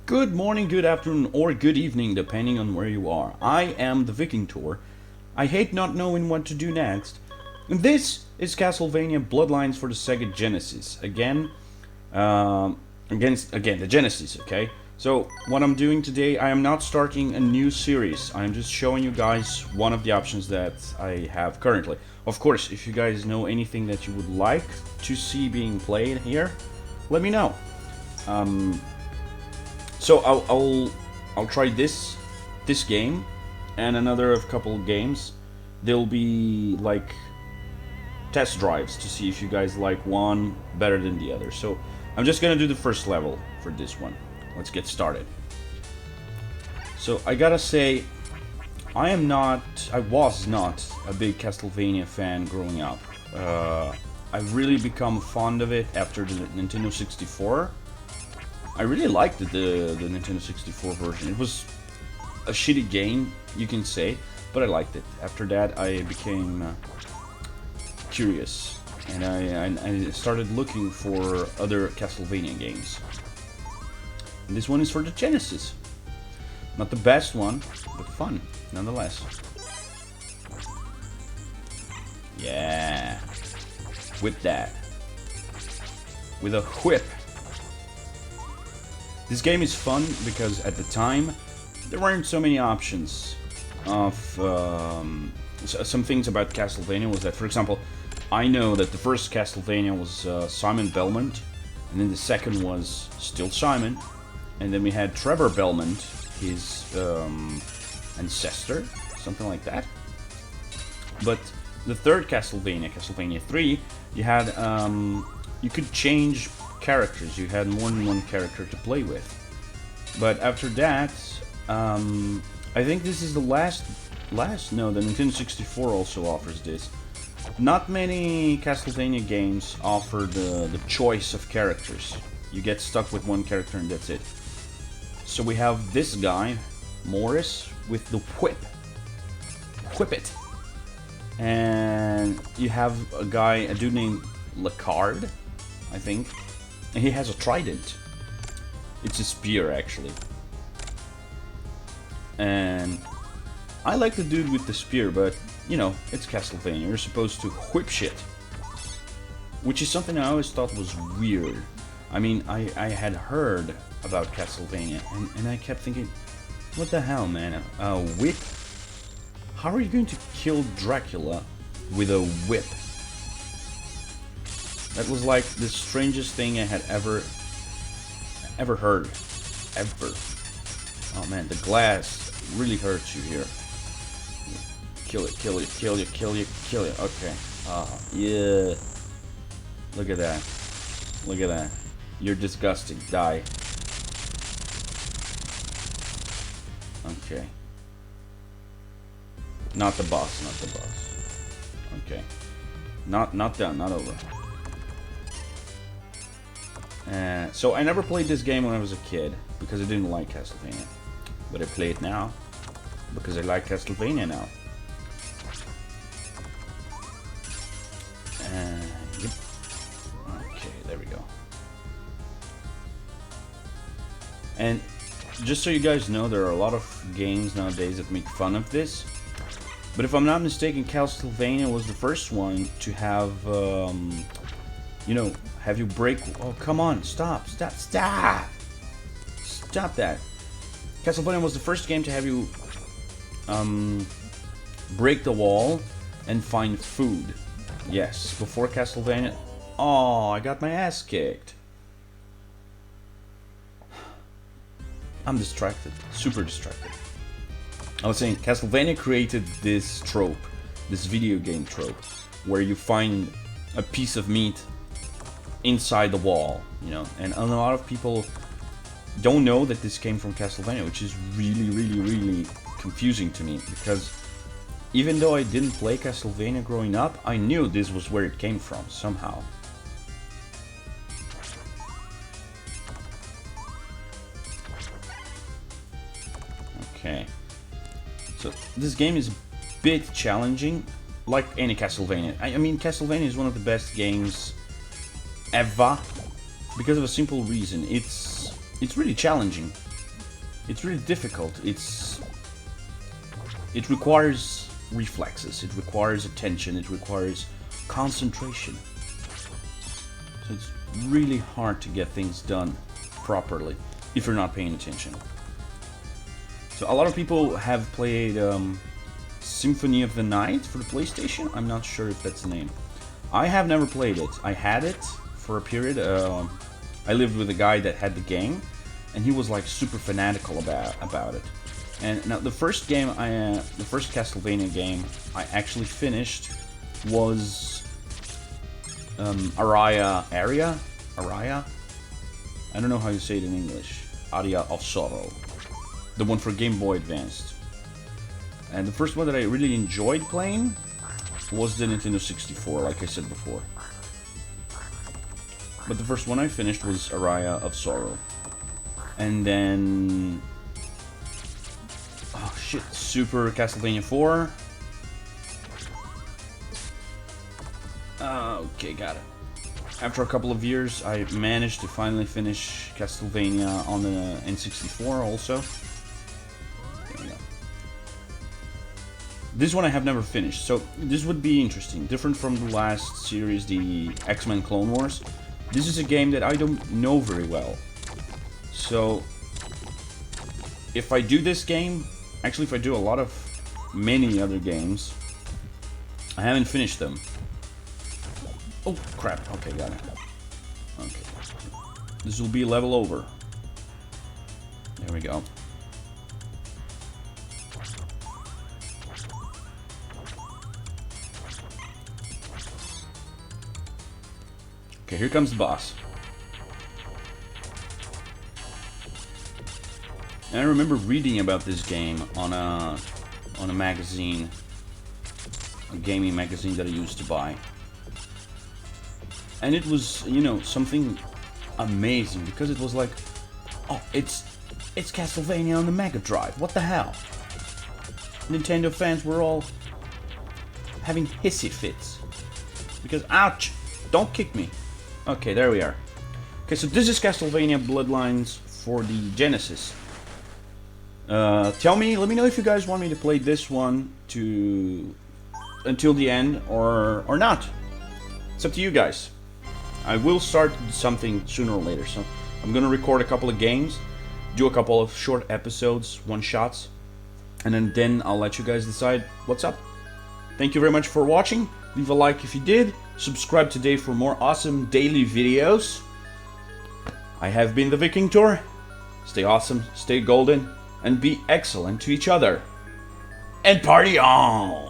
Good morning, good afternoon, or good evening, depending on where you are. I am the Viking Tour. I hate not knowing what to do next. And this is Castlevania Bloodlines for the Sega Genesis. Again, the Genesis, okay? So, what I'm doing today, I am not starting a new series. I'm just showing you guys one of the options that I have currently. Of course, if you guys know anything that you would like to see being played here, let me know. So I'll try this game and another of couple games. They'll be like test drives to see if you guys like one better than the other. So I'm just gonna do the first level for this one. Let's get started. So I gotta say, I was not a big Castlevania fan growing up. I've really become fond of it after the Nintendo 64. I really liked the Nintendo 64 version. It was a shitty game, you can say, but I liked it. After that, I became curious, and I started looking for other Castlevania games. And this one is for the Genesis. Not the best one, but fun, nonetheless. Yeah, with that. With a whip. This game is fun because at the time there weren't so many options of some things about Castlevania was that, for example, I know that the first Castlevania was Simon Belmont, and then the second was still Simon, and then we had Trevor Belmont, his ancestor, something like that. But the third Castlevania, Castlevania 3, you had you could change characters. You had more than one character to play with. But after that, I think this is the last. No, the Nintendo 64 also offers this. Not many Castlevania games offer the choice of characters. You get stuck with one character and that's it. So we have this guy, Morris, with the whip. Whip it. And you have a dude named Lacard, I think. And he has a trident. It's a spear, actually. And I like the dude with the spear, but, you know, it's Castlevania. You're supposed to whip shit. Which is something I always thought was weird. I mean, I had heard about Castlevania, and I kept thinking, what the hell, man? A whip? How are you going to kill Dracula with a whip? That was like the strangest thing I had ever heard. Ever. Oh man, the glass really hurts you here. Kill it, kill it, kill it, kill it, kill it. Okay. Yeah. Look at that. Look at that. You're disgusting. Die. Okay. Not the boss, not the boss. Okay. Not done, not over. So I never played this game when I was a kid because I didn't like Castlevania, but I play it now because I like Castlevania now. Yep. Okay, there we go. And just so you guys know, there are a lot of games nowadays that make fun of this. But if I'm not mistaken, Castlevania was the first one to have you know, have you break... Oh, come on, stop that. Castlevania was the first game to have you break the wall and find food. Yes, before Castlevania... Oh, I got my ass kicked. I'm distracted, super distracted. I was saying, Castlevania created this trope, this video game trope, where you find a piece of meat inside the wall, you know, and a lot of people don't know that this came from Castlevania, which is really confusing to me, because even though I didn't play Castlevania growing up, I knew this was where it came from, somehow. Okay. So, this game is a bit challenging, like any Castlevania. I mean, Castlevania is one of the best games ever, because of a simple reason. It's really challenging. It's really difficult. It requires reflexes, it requires attention, it requires concentration. So it's really hard to get things done properly if you're not paying attention. So a lot of people have played Symphony of the Night for the PlayStation. I'm not sure if that's the name. I have never played it. I had it for a period. I lived with a guy that had the game, and he was like super fanatical about it. And now the first game, the first Castlevania game I actually finished was Aria. I don't know how you say it in English. Aria of Sorrow, the one for Game Boy Advanced. And the first one that I really enjoyed playing was the Nintendo 64, like I said before. But the first one I finished was Aria of Sorrow. And then... oh shit, Super Castlevania 4. Okay, got it. After a couple of years, I managed to finally finish Castlevania on the N64 also. There we go. This one I have never finished, so this would be interesting. Different from the last series, the X-Men Clone Wars. This is a game that I don't know very well. So, if I do this game, actually if I do a lot of many other games, I haven't finished them. Oh, crap. Okay, got it. Okay. This will be a level over. There we go. Okay, here comes the boss. And I remember reading about this game on a magazine, a gaming magazine that I used to buy. And it was, you know, something amazing, because it was like, oh, it's Castlevania on the Mega Drive. What the hell? Nintendo fans were all having hissy fits. Because, ouch! Don't kick me. Okay, there we are. Okay, so this is Castlevania Bloodlines for the Genesis. Let me know if you guys want me to play this one until the end or not. It's up to you guys. I will start something sooner or later, so I'm gonna record a couple of games, do a couple of short episodes, one-shots, and then I'll let you guys decide what's up. Thank you very much for watching. Leave a like if you did. Subscribe today for more awesome daily videos. I have been the Viking Tour. Stay awesome, stay golden, and be excellent to each other. And party on!